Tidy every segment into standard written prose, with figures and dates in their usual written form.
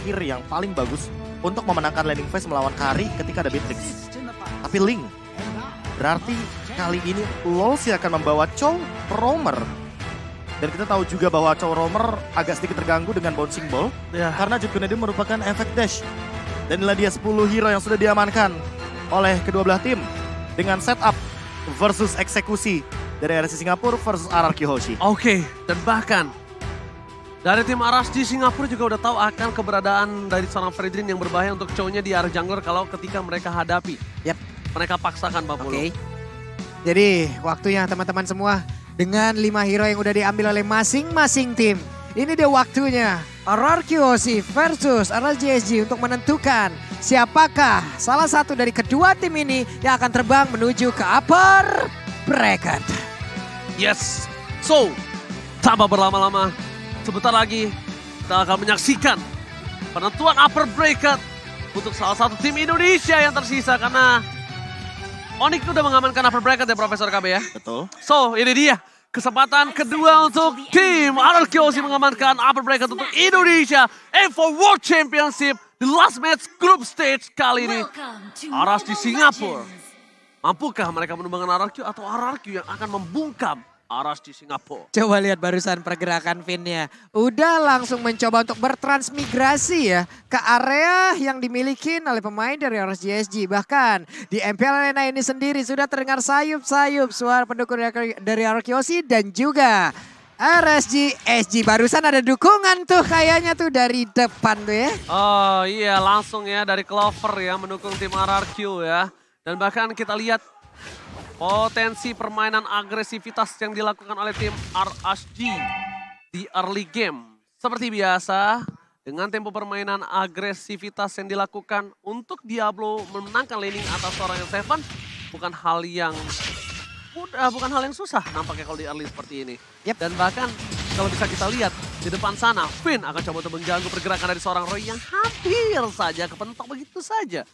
terakhir yang paling bagus untuk memenangkan laning phase melawan Kari ketika ada Beatrix. Tapi Ling, berarti kali ini Lolsi akan membawa Chow Roamer. Dan kita tahu juga bahwa Chow Roamer agak sedikit terganggu dengan bouncing ball. Karena Jude Kennedy merupakan efek dash. Dan inilah dia 10 hero yang sudah diamankan oleh kedua belah tim. Dengan setup versus eksekusi dari RSG Singapura versus RRQ Hoshi. Oke, dan bahkan dari tim RSG Singapura juga udah tahu akan keberadaan dari seorang Fredrin yang berbahaya untuk Chow-nya di area jungler kalau ketika mereka hadapi. Mereka paksakan Pak Polo. Jadi waktunya teman-teman semua dengan 5 hero yang udah diambil oleh masing-masing tim. Ini dia waktunya RRQ Hoshi versus RSGSG untuk menentukan siapakah salah satu dari kedua tim ini yang akan terbang menuju ke upper bracket. Yes, so tanpa berlama-lama, sebentar lagi kita akan menyaksikan penentuan upper bracket untuk salah satu tim Indonesia yang tersisa karena Onyx udah mengamankan upper bracket ya Profesor KB ya. Betul. So ini dia kesempatan kedua untuk tim RRQ Hoshi mengamankan upper bracket untuk Indonesia for World Championship the last match group stage kali ini. RSG Singapura. Mampukah mereka menumbangkan RRQ atau RRQ yang akan membungkam RSG Singapura? Coba lihat barusan pergerakan Finn-nya. Udah langsung mencoba untuk bertransmigrasi ya ke area yang dimiliki oleh pemain dari RSGSG. Bahkan di MPL Arena ini sendiri sudah terdengar sayup-sayup suara pendukung dari RRQ Hoshi dan juga RSGSG. Barusan ada dukungan tuh kayaknya tuh dari depan tuh ya. Oh iya langsung ya dari Clover ya mendukung tim RRQ ya. Dan bahkan kita lihat potensi permainan agresivitas yang dilakukan oleh tim RSG di early game. Seperti biasa, dengan tempo permainan agresivitas yang dilakukan untuk Diablo memenangkan laning atas seorang Seven bukan hal yang mudah, bukan hal yang susah nampaknya kalau di early seperti ini. Dan bahkan kalau bisa kita lihat di depan sana, Finn akan coba untuk mengganggu pergerakan dari seorang Roy yang hampir saja kepentok begitu saja.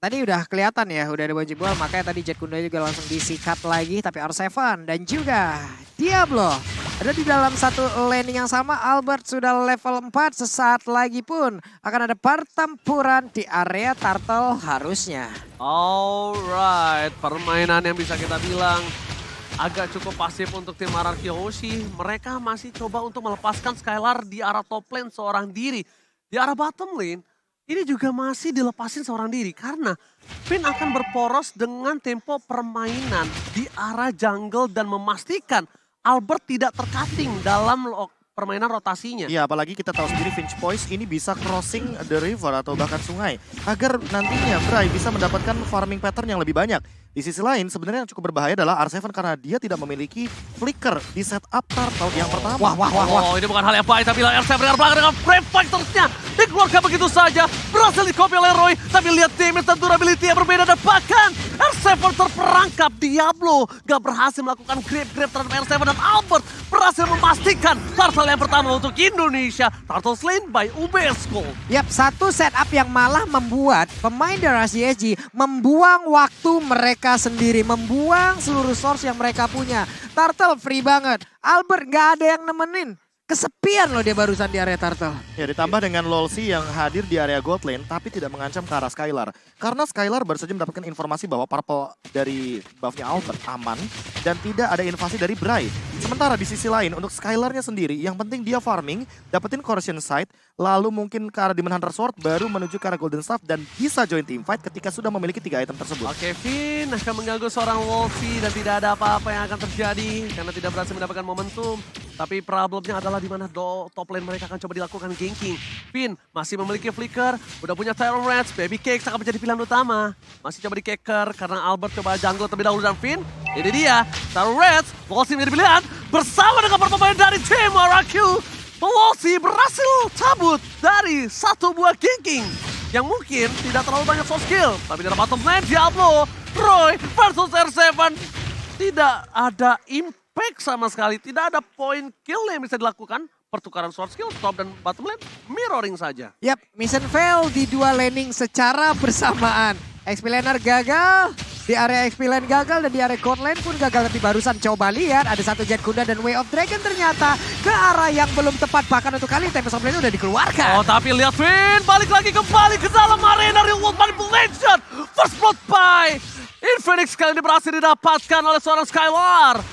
Tadi udah kelihatan ya, udah ada bouncing ball, makanya tadi Jet Kundo juga langsung disikat lagi. Tapi R7 dan juga Diablo ada di dalam satu laning yang sama. Albert sudah level 4, sesaat lagi pun akan ada pertempuran di area turtle harusnya. Alright, permainan yang bisa kita bilang agak cukup pasif untuk tim RRQ Hoshi. Mereka masih coba untuk melepaskan Skylar di arah top lane seorang diri. Di arah bottom lane, ini juga masih dilepasin seorang diri karena Finn akan berporos dengan tempo permainan di arah jungle dan memastikan Albert tidak tercutting dalam permainan rotasinya. Iya, apalagi kita tahu sendiri Finch Poise ini bisa crossing the river atau bahkan sungai agar nantinya Bray bisa mendapatkan farming pattern yang lebih banyak. Di sisi lain sebenarnya yang cukup berbahaya adalah R7 karena dia tidak memiliki flicker di setup turtle yang pertama. Wah, ini bukan hal yang baik tapi R7 dengan belakang dengan frame fightersnya dikeluarkan begitu saja. Berhasil di-copy oleh Roy, tapi lihat damage dan durability yang berbeda dan bahkan R7 terperangkap. Diablo gak berhasil melakukan grab terhadap R7 dan Albert berhasil memastikan turtle yang pertama untuk Indonesia. Turtle slain by Ubesco. Satu setup yang malah membuat pemain dari RSGSG membuang waktu mereka sendiri, membuang seluruh source yang mereka punya. Turtle free banget, Albert gak ada yang nemenin. Kesepian loh dia barusan di area turtle. Ya, ditambah dengan Lolsi yang hadir di area gold lane tapi tidak mengancam ke arah Skylar. Karena Skylar baru saja mendapatkan informasi bahwa purple dari buffnya Albert aman dan tidak ada invasi dari Bray. Sementara di sisi lain untuk Skylarnya sendiri yang penting dia farming, dapetin Corrosion Sight, lalu mungkin ke arah Demon Hunter Sword baru menuju ke arah Golden Staff dan bisa join team fight ketika sudah memiliki 3 item tersebut. Oke, Finn akan mengganggu seorang Wolfie dan tidak ada apa-apa yang akan terjadi karena tidak berhasil mendapatkan momentum. Tapi problemnya adalah di mana top lane mereka akan coba dilakukan ganking. Finn masih memiliki flicker, udah punya Terror Rats, Baby Cakes akan menjadi pilihan utama. Masih coba di Keker karena Albert coba jungle terlebih dahulu dan Finn. Ini dia, Terror Rats, Wolfie menjadi pilihan bersama dengan para pemain dari tim RRQ. Wolfie berhasil cabut dari satu buah ganking yang mungkin tidak terlalu banyak soft skill. Tapi dalam bottom lane Diablo, Roy versus R7 tidak ada impact sama sekali. Tidak ada point kill yang bisa dilakukan. Pertukaran sword skill, top dan bottom lane, mirroring saja. Mission fail di dua laning secara bersamaan. XP laner gagal, Di area XP lane gagal dan di area gold lane pun gagal. Tapi barusan coba lihat ada satu Jet Kuda dan Way of Dragon ternyata ke arah yang belum tepat. Bahkan untuk kali ini Tempest of Lane udah dikeluarkan. Oh tapi lihat Finn balik lagi kembali ke dalam arena Real World Manipulation. First blood by Infinix kali ini berhasil didapatkan oleh seorang Skylar.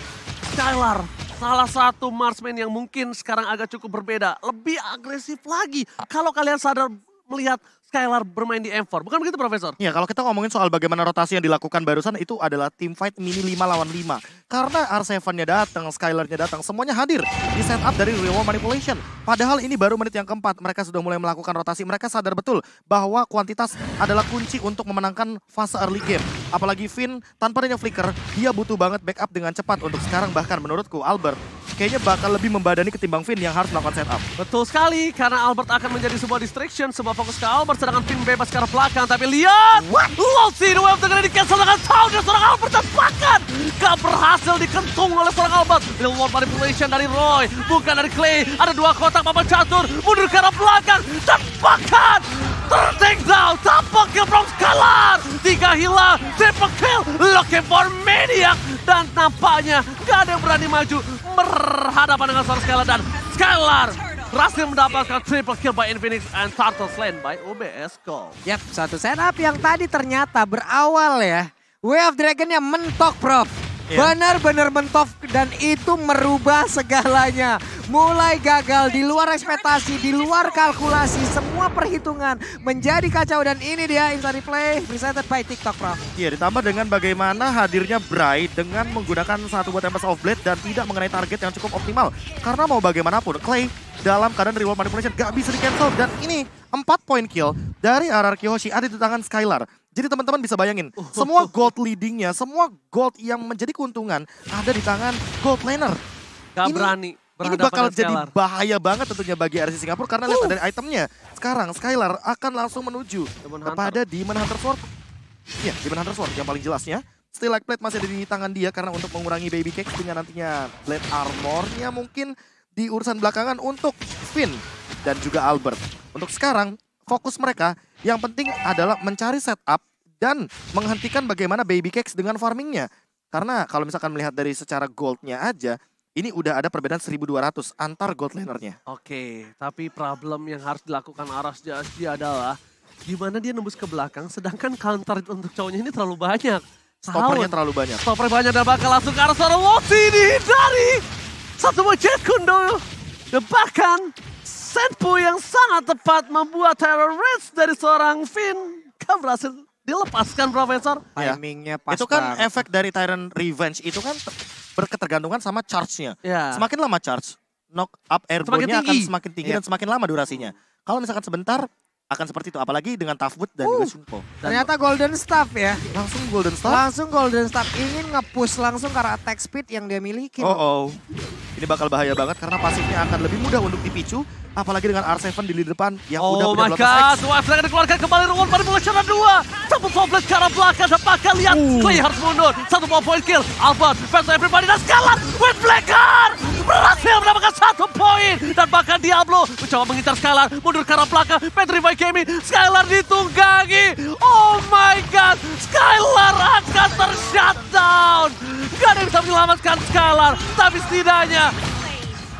Skylar salah satu marksman yang mungkin sekarang agak cukup berbeda. Lebih agresif lagi kalau kalian sadar melihat Skylar bermain di M4. Bukan begitu Profesor? Ya kalau kita ngomongin soal bagaimana rotasi yang dilakukan barusan itu adalah team fight mini 5 lawan 5. Karena R7-nya datang, Skylar-nya datang, semuanya hadir di setup dari Real World Manipulation. Padahal ini baru menit yang keempat, mereka sudah mulai melakukan rotasi. Mereka sadar betul bahwa kuantitas adalah kunci untuk memenangkan fase early game. Apalagi Finn tanpa adanya flicker, dia butuh banget backup dengan cepat. Untuk sekarang bahkan menurutku Albert kayaknya bakal lebih membadani ketimbang Finn yang harus melakukan setup. Betul sekali, karena Albert akan menjadi sebuah distraction, sebuah fokus ke Albert, sedangkan Finn bebas ke arah belakang. Tapi lihat, Lossy the Wave dengan di-cancel dengan sound dan seorang Albert dan bahkan gak berhasil dikentung oleh seorang Albert. Real World Manipulation dari Roy, bukan dari Clay. Ada dua kotak papan catur, mundur ke arah belakang dan bahkan ter-take down, tampak kill from Skylar. 3 hilang, triple kill, looking for Maniac. Dan nampaknya gak ada yang berani maju berhadapan dengan seorang Skylar dan Skylar berhasil mendapatkan triple kill by Infinix and Turtle Slain by UBS Gold. Yap, satu setup yang tadi ternyata berawal ya. Way of Dragon yang mentok, Prof. Benar-benar mentok dan itu merubah segalanya. Mulai gagal, di luar ekspektasi, di luar kalkulasi, semua perhitungan menjadi kacau. Dan ini dia Inside Replay presented by TikTok, Prof. Iya, ditambah dengan bagaimana hadirnya Bray dengan menggunakan satu buah Tempest of Blade dan tidak mengenai target yang cukup optimal. Karena mau bagaimanapun, Clay dalam keadaan Real World Manipulation gak bisa di-cancel. Dan ini 4 point kill dari RRQ Hoshi ada di tangan Skylar. Jadi teman-teman bisa bayangin, semua gold leadingnya, semua gold yang menjadi keuntungan ada di tangan gold laner. Gak berani. Ini bakal jadi bahaya banget tentunya bagi RC Singapura karena lihat dari itemnya. Sekarang Skylar akan langsung menuju kepada Demon Hunter Sword. Iya, Demon Hunter Sword yang paling jelasnya. Still Like Plate masih ada di tangan dia karena untuk mengurangi Baby Cake dengan nantinya Blade Armor-nya mungkin di urusan belakangan untuk Finn dan juga Albert. Untuk sekarang fokus mereka yang penting adalah mencari setup dan menghentikan bagaimana Baby Cakes dengan farmingnya. Karena kalau misalkan melihat dari secara goldnya aja, ini udah ada perbedaan 1200 antar gold lanernya. Oke, tapi problem yang harus dilakukan Aras Jasdi adalah gimana dia nembus ke belakang sedangkan counter untuk cowoknya ini terlalu banyak. Stoppernya terlalu banyak. Stoppernya banyak dan bakal langsung ke arah seorang Lossy dihindari. Satu buah Jet Kundo. Dan bahkan Senpu yang sangat tepat membuat terrorist dari seorang Finn. Kan berhasil dilepaskan, Profesor. Timingnya pas itu kan banget. efek dari Tyrant Revenge itu kan berketergantungan sama charge-nya. Ya. Semakin lama charge, knock up airborne-nya akan semakin tinggi dan semakin lama durasinya. Kalau misalkan sebentar akan seperti itu, apalagi dengan Tough Boot dan juga Shunpo. Ternyata Golden Staff ya. Langsung Golden Staff. Langsung Golden Staff ingin nge-push langsung karena attack speed yang dia miliki. Ini bakal bahaya banget karena pasifnya akan lebih mudah untuk dipicu. Apalagi dengan R7 di lini depan yang udah my god, Wave Dragon dikeluarkan kembali Real World Manipulation 2. Satu Foblet ke arah belakang dan bakal lihat Clay harus mundur. Satu buah point kill, Albert versus everybody dan Skylar with Blacker berhasil mendapatkan 1 poin. Dan bahkan Diablo mencoba mengincar Skylar, mundur ke arah belakang, Petrify Gaming, Skylar ditunggangi. Oh my god, Skylar akan ter-shutdown. Gak ada yang bisa menyelamatkan Skylar, tapi setidaknya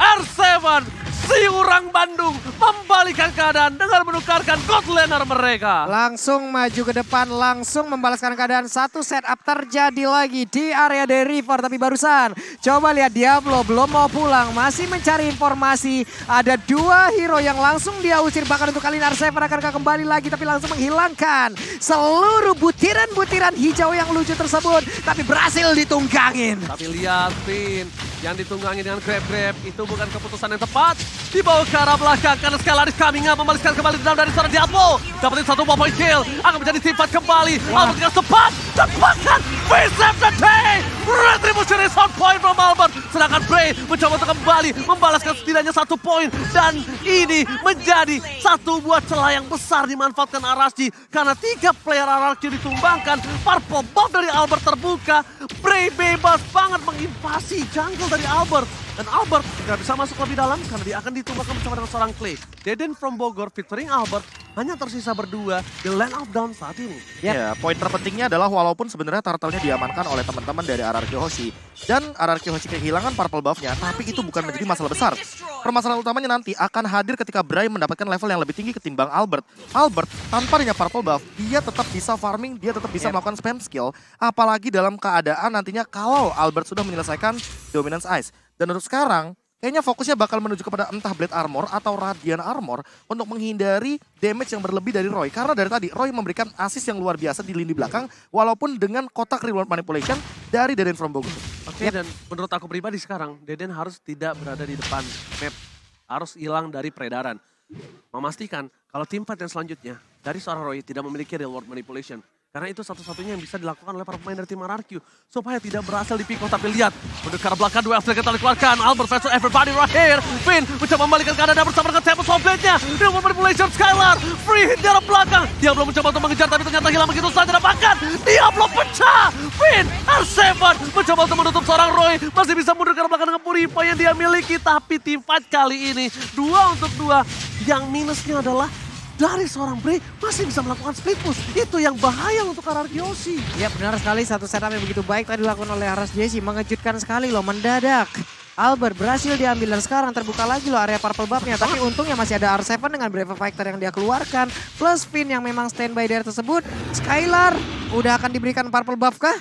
R7 si orang Bandung membalikkan keadaan dengan menukarkan gold laner mereka. Langsung maju ke depan, langsung membalaskan keadaan. Satu setup terjadi lagi di area dari River. Tapi barusan, coba lihat Diablo belum mau pulang. Masih mencari informasi. Ada 2 hero yang langsung dia usir. Bahkan untuk kali ini R7 akan kembali lagi. Tapi langsung menghilangkan seluruh butiran-butiran hijau yang lucu tersebut. Tapi berhasil ditunggangin. Tapi lihat Finn, yang ditunggangi dengan grab-grab itu bukan keputusan yang tepat. Dibawa ke arah belakang karena Skylar is coming up, membalaskan kembali dendam dari seorang Diablo. Dapetin 1 buah point kill, akan menjadi sifat kembali. Albert dengan cepat dan bahkan Bray save the day. Retribution is on point from Albert. Sedangkan Bray mencoba untuk kembali membalaskan setidaknya 1 poin. Dan ini menjadi 1 buah celah yang besar dimanfaatkan RSG. Karena 3 player RRQ ditumbangkan, Purple Bomb dari Albert terbuka. Bray bebas banget menginvasi jungle dari Albert. Dan Albert tidak bisa masuk lebih dalam karena dia akan ditumbangkan bersama dengan seorang Clay. Deden from Bogor featuring Albert hanya tersisa berdua di lane of down saat ini. Ya, poin terpentingnya adalah walaupun sebenarnya turtle-nya diamankan oleh teman-teman dari RRQ Hoshi. Dan RRQ Hoshi kehilangan purple buff-nya, tapi itu bukan menjadi masalah besar. Permasalahan utamanya nanti akan hadir ketika Bray mendapatkan level yang lebih tinggi ketimbang Albert. Albert, tanpa adanya purple buff, dia tetap bisa farming, dia tetap bisa melakukan spam skill. Apalagi dalam keadaan nantinya kalau Albert sudah menyelesaikan Dominance Ice. Dan untuk sekarang, kayaknya fokusnya bakal menuju kepada entah Blade Armor atau Radiant Armor untuk menghindari damage yang berlebih dari Roy. Karena dari tadi, Roy memberikan assist yang luar biasa di lini belakang, walaupun dengan kotak reward manipulation dari Deden from Bogor. Oke, dan menurut aku pribadi sekarang, Deden harus tidak berada di depan map. Harus hilang dari peredaran. Memastikan kalau tim fight yang selanjutnya dari seorang Roy tidak memiliki reward manipulation. Karena itu satu-satunya yang bisa dilakukan oleh para pemain dari tim RRQ. Supaya tidak berhasil di pick off, tapi lihat. Mendekat ke arah belakang, dua F-Trigger telah dikeluarkan. Albert versus everybody right here. Finn mencoba membalikan keadaan bersama dengan Tempest of Blade-nya. Reward manipulation Skylar. Free hit di arah belakang. Dia belum mencoba untuk mengejar, tapi ternyata hilang begitu saja. Dapatkan. Diablo pecah. Finn, R7 mencoba untuk menutup seorang Roy. Masih bisa mundur ke arah belakang dengan Purifier yang dia miliki. Tapi tim fight kali ini 2 untuk 2. Yang minusnya adalah dari seorang Bray masih bisa melakukan split push. Itu yang bahaya untuk RRQ Hoshi. Ya benar sekali, satu setup yang begitu baik tadi dilakukan oleh RSJC. Mengejutkan sekali loh, mendadak. Albert berhasil diambil dan sekarang terbuka lagi loh area purple buff-nya. Tapi untungnya masih ada R7 dengan Brave Fighter yang dia keluarkan. Plus Finn yang memang standby dari tersebut. Skylar udah akan diberikan purple buff kah?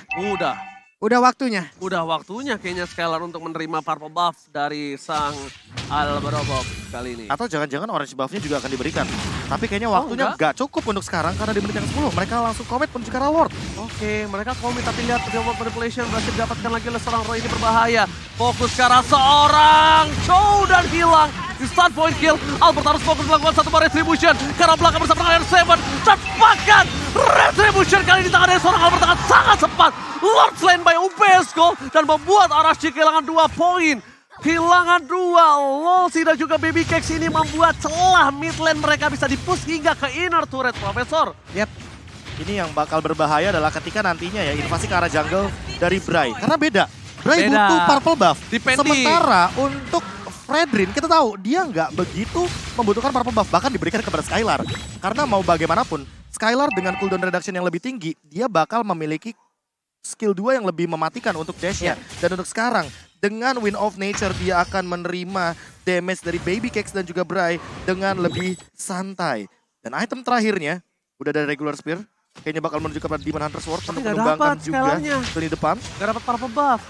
Udah waktunya? Udah waktunya kayaknya Skylar untuk menerima purple buff dari sang Alberobov kali ini. Atau jangan-jangan orange buff-nya juga akan diberikan. Tapi kayaknya waktunya nggak cukup untuk sekarang karena di menit yang 10 mereka langsung commit menuju ke arah Ward. Oke, mereka commit tapi lihat reward manipulation berhasil didapatkan lagi oleh seorang Roy, ini berbahaya. Fokus ke arah seorang Chow dan hilang. Di start point kill, Albert harus fokus melakukan satu bar retribution. Ke arah belakang bersama dengan R7. Cepatkan retribution kali ini tangan dari seorang Albert dengan sangat cepat. Lord slain by UPS Gold dan membuat RSG kehilangan 2 poin. Kehilangan 2, Lolsi dan juga Baby Cakes ini membuat celah mid lane mereka bisa di-push hingga ke inner turret, Profesor. Yep. Ini yang bakal berbahaya adalah ketika nantinya ya invasi ke arah jungle dari Bray. Karena beda. Bray butuh purple buff. Sementara untuk Fredrin kita tahu dia nggak begitu membutuhkan purple buff. Bahkan diberikan kepada Skylar. Karena mau bagaimanapun, Skylar dengan cooldown reduction yang lebih tinggi, dia bakal memiliki skill 2 yang lebih mematikan untuk dash-nya. Dan untuk sekarang, dengan Wind of Nature dia akan menerima damage dari Baby Cakes dan juga Bray dengan lebih santai. Dan item terakhirnya, udah dari regular spear, kayaknya bakal menuju kepada Demon Hunter Sword untuk menumbangkan juga di depan. Gak dapat purple buff.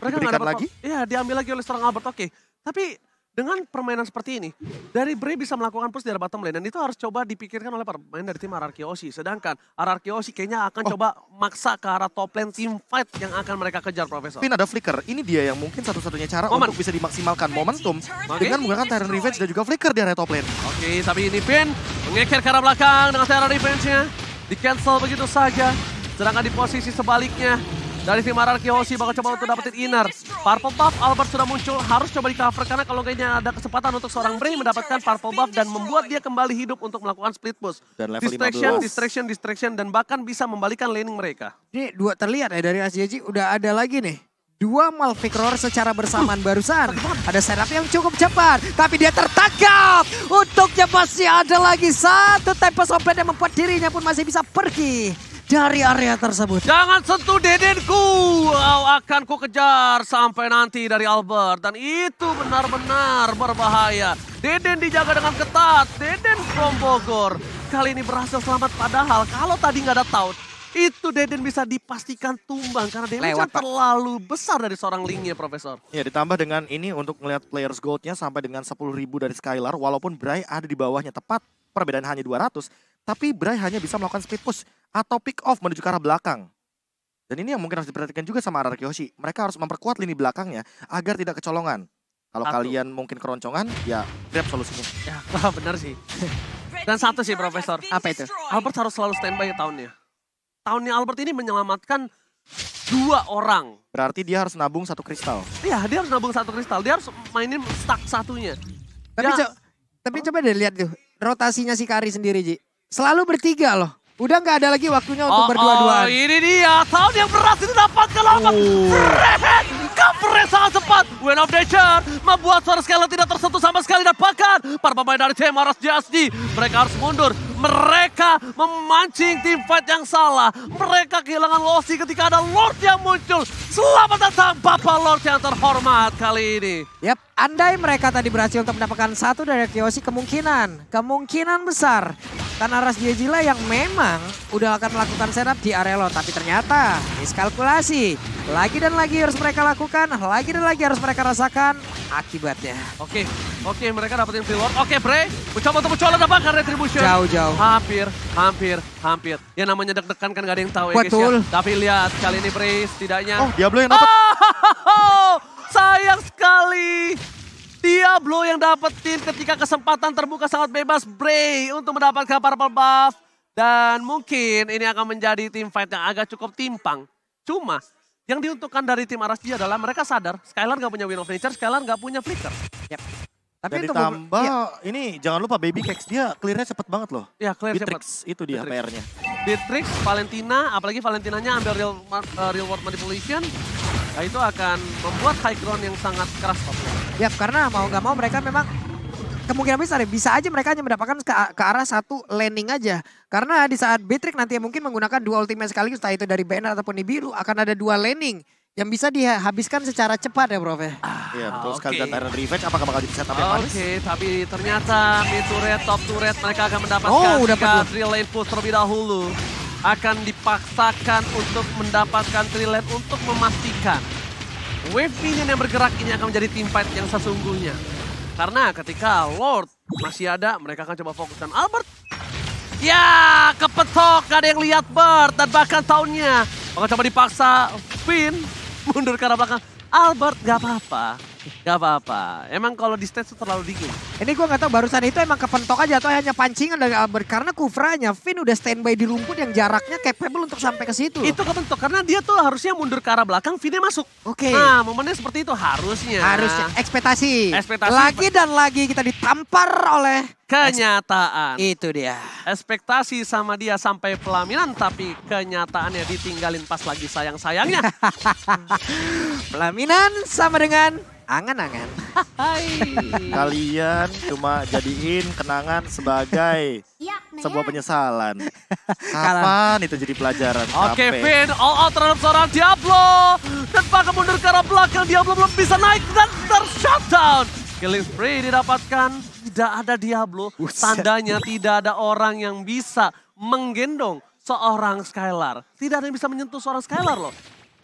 Mereka Diberikan lagi? Iya, diambil lagi oleh seorang Albert, oke. Tapi dengan permainan seperti ini, dari Bray bisa melakukan push dari bottom lane. Dan itu harus coba dipikirkan oleh para pemain dari tim RRQ Hoshi. Sedangkan RRQ Hoshi kayaknya akan coba maksa ke arah top lane team fight yang akan mereka kejar, Profesor. Finn ada flicker, ini dia yang mungkin satu-satunya cara untuk bisa dimaksimalkan momentum dengan menggunakan Tyrant Revenge dan juga flicker di area top lane. Oke, tapi ini Finn mengeker ke arah belakang dengan Tyrant Revenge-nya. Di-cancel begitu saja. Sedangkan di posisi sebaliknya, dari tim RRQ Hoshi bakal coba untuk dapetin inner. Purple buff Albert sudah muncul, harus coba di cover karena kalau kayaknya ada kesempatan untuk seorang Bray mendapatkan purple buff dan membuat dia kembali hidup untuk melakukan split push. Dan level 15. Distraction dan bahkan bisa membalikan laning mereka. Ini dua terlihat ya dari SJJ udah ada lagi nih. 2 Malphite Roar secara bersamaan barusan. Ada setup yang cukup cepat. Tapi dia tertangkap. Untuknya masih ada lagi satu Tempest of Blade yang membuat dirinya pun masih bisa pergi dari area tersebut. Jangan sentuh Dedenku. Akan ku kejar sampai nanti dari Albert. Dan itu benar-benar berbahaya. Deden dijaga dengan ketat. Deden from Bogor. Kali ini berhasil selamat padahal kalau tadi nggak ada taunt. Itu Deden bisa dipastikan tumbang karena damage terlalu besar dari seorang Lingnya, Profesor. Ya, ditambah dengan ini untuk melihat players gold-nya sampai dengan 10.000 dari Skylar. Walaupun Bray ada di bawahnya tepat, perbedaan hanya 200. Tapi Bray hanya bisa melakukan split push atau pick off menuju ke arah belakang. Dan ini yang mungkin harus diperhatikan juga sama RRQ Hoshi. Mereka harus memperkuat lini belakangnya agar tidak kecolongan. Kalau kalian mungkin keroncongan, ya grab solusinya. Ya, benar sih. Dan satu sih, Profesor. Apa itu? Albert harus selalu standby tahunnya. Tahunnya Albert ini menyelamatkan 2 orang. Berarti dia harus nabung 1 kristal. Iya, dia harus nabung 1 kristal. Dia harus mainin stack satunya. Tapi coba deh lihat tuh, rotasinya si Kari sendiri, Ji. Selalu bertiga loh. Udah nggak ada lagi waktunya untuk berdua-duaan. Ini dia, tahun yang berhasil didapatkan Albert. Fred jumper yang sangat cepat. Wind of Nature membuat suara Skylar tidak tersentuh sama sekali. Dan bahkan para pemain dari tim RSJSD, mereka harus mundur. Mereka memancing tim fight yang salah. Mereka kehilangan Losi ketika ada Lord yang muncul. Selamat datang Bapak Lord yang terhormat kali ini. Yap, andai mereka tadi berhasil untuk mendapatkan satu dari Kyoshi, kemungkinan besar. Karena RSJSD lah yang memang udah akan melakukan setup di area Lord. Tapi ternyata miskalkulasi. Lagi dan lagi harus mereka lakukan, lagi dan lagi harus mereka rasakan akibatnya. Oke, mereka dapetin free Lord. Oke, Bray, mencoba untuk dapatkan retribution. Jauh-jauh. Hampir. Ya namanya deg-degan kan gak ada yang tahu ya guys Betul. ya. Tapi lihat kali ini Bray setidaknya. Oh, Diablo yang dapat. Sayang sekali. Diablo yang dapetin ketika kesempatan terbuka sangat bebas Bray untuk mendapatkan purple buff. Dan mungkin ini akan menjadi tim fight yang agak cukup timpang. Cuma yang diuntungkan dari tim RSG adalah mereka sadar Skylar gak punya Wind of Nature, Skylar gak punya Flicker. Yap. Dan untuk ditambah iya. ini jangan lupa Baby Kex dia clearnya cepet banget loh. Ya, clear cepat. Beatrix itu dia Beatrix. PR-nya. Beatrix, Valentina, apalagi Valentinanya ambil real world manipulation. Nah, itu akan membuat high ground yang sangat keras. Yap, karena mau nggak mau mereka memang kemungkinan besar ya, bisa aja mereka hanya mendapatkan ke arah satu landing aja. Karena di saat Beatrix nanti mungkin menggunakan dua ultimate sekaligus, entah itu dari Banner ataupun Nibiru, akan ada dua landing yang bisa dihabiskan secara cepat ya Prof. Iya betul sekali. Oke. Dan Tyrant Revenge apakah bakal di setup yang manis? Oke, tapi ternyata mid turret, top turret mereka akan mendapatkan dapat dua. drill lane push terlebih dahulu. Akan dipaksakan untuk mendapatkan drill lane untuk memastikan wave minion yang bergerak ini akan menjadi team fight yang sesungguhnya. Karena ketika Lord masih ada, mereka akan coba fokuskan Albert. Ya, kepetok, gak ada yang lihat Bird dan bahkan tahunnya. Maka coba dipaksa Finn mundur ke arah belakang. Albert gak apa-apa. Emang kalau di stage itu terlalu dingin. Ini gue nggak tahu barusan itu emang kepentok aja atau hanya pancingan dari Albert. Karena Kufranya, Finn udah standby di rumput yang jaraknya capable untuk sampai ke situ. Itu kebentuk karena dia tuh harusnya mundur ke arah belakang, Finn masuk. Oke. Nah, momennya seperti itu harusnya. Harusnya ekspektasi. Ekspektasi. Lagi dan lagi kita ditampar oleh Kenyataan. itu dia. Ekspektasi sama dia sampai pelaminan, tapi kenyataannya ditinggalin pas lagi sayang-sayangnya. Pelaminan sama dengan angan-angan. Hai. Kalian cuma jadiin kenangan sebagai sebuah penyesalan. Kapan itu jadi pelajaran? Oke, Capek. Finn all out terhadap seorang Diablo. Dan bahkan mundur ke arah belakang, Diablo belum bisa naik dan ter-shutdown. Killing spree didapatkan, tidak ada Diablo. Tandanya tidak ada orang yang bisa menggendong seorang Skylar. Tidak ada yang bisa menyentuh seorang Skylar loh.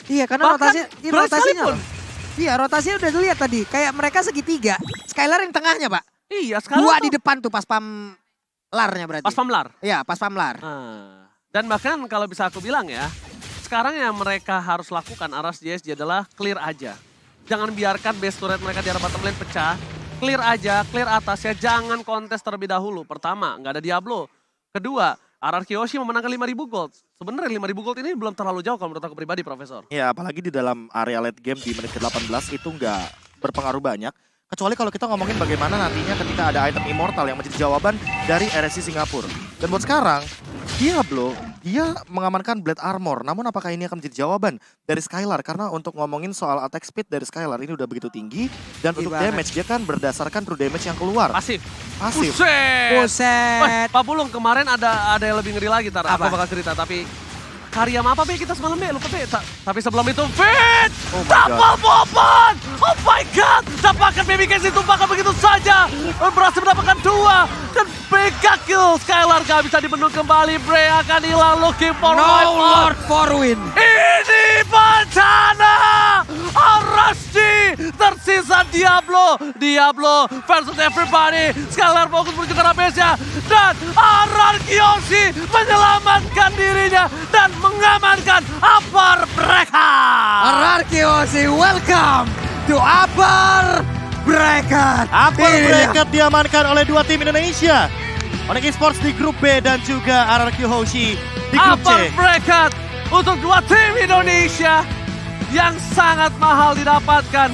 Iya, karena Bahkan Bray rotasinya sekalipun. loh. Iya, rotasinya udah dilihat tadi. Kayak mereka segitiga. Skylar yang tengahnya, Pak. Iya, Skylar Dua tuh di depan tuh pas pamlarnya berarti. pas pamlar. Iya, pas pamlar. Nah, dan bahkan kalau bisa aku bilang ya, sekarang yang mereka harus lakukan RSJSG adalah clear aja. Jangan biarkan base turret mereka di arah bottom lane pecah. Clear aja, clear atasnya, jangan kontes terlebih dahulu. Pertama, nggak ada Diablo. Kedua, RRQ Yoshi memenangkan 5.000 gold. Sebenarnya 5.000 gold ini belum terlalu jauh kalau menurut aku pribadi, Profesor. Ya apalagi di dalam area late game di menit ke-18 itu nggak berpengaruh banyak. Kecuali kalau kita ngomongin bagaimana nantinya ketika ada item immortal yang menjadi jawaban dari RSC Singapura. Dan buat sekarang, Diablo, dia mengamankan Blade Armor. Namun apakah ini akan menjadi jawaban dari Skylar? Karena untuk ngomongin soal attack speed dari Skylar ini udah begitu tinggi. Dan untuk damage, dia kan berdasarkan true damage yang keluar. Pasif. Pasif. Buset. Buset. Pak Pulung, kemarin ada yang lebih ngeri lagi, Tar. Aku Apa? bakal cerita, tapi karya apa Be kita semalam Be? Lupa Be. Tapi sebelum itu, Finn! Oh my Double bomban! Oh my God! Dapatkan Baby Case ditumpahkan begitu saja. Berhasil mendapatkan 2. Dan mega kill. Skylar gak bisa dibendung kembali. Bray akan hilang looking for No my part. Lord for win. Ini bencana! RSG tersisa Diablo. Diablo versus everybody. Skylar fokus menuju ke arah base-nya. Dan RRQ Yoshi menyelamatkan dirinya. Dan mengamankan upper mereka. Ararkiosi, welcome to upper bracket. Upper Ini dia. bracket diamankan oleh dua tim Indonesia. Onyx Esports di grup B dan juga RRQ Hoshi di grup Upper C. bracket untuk dua tim Indonesia yang sangat mahal didapatkan.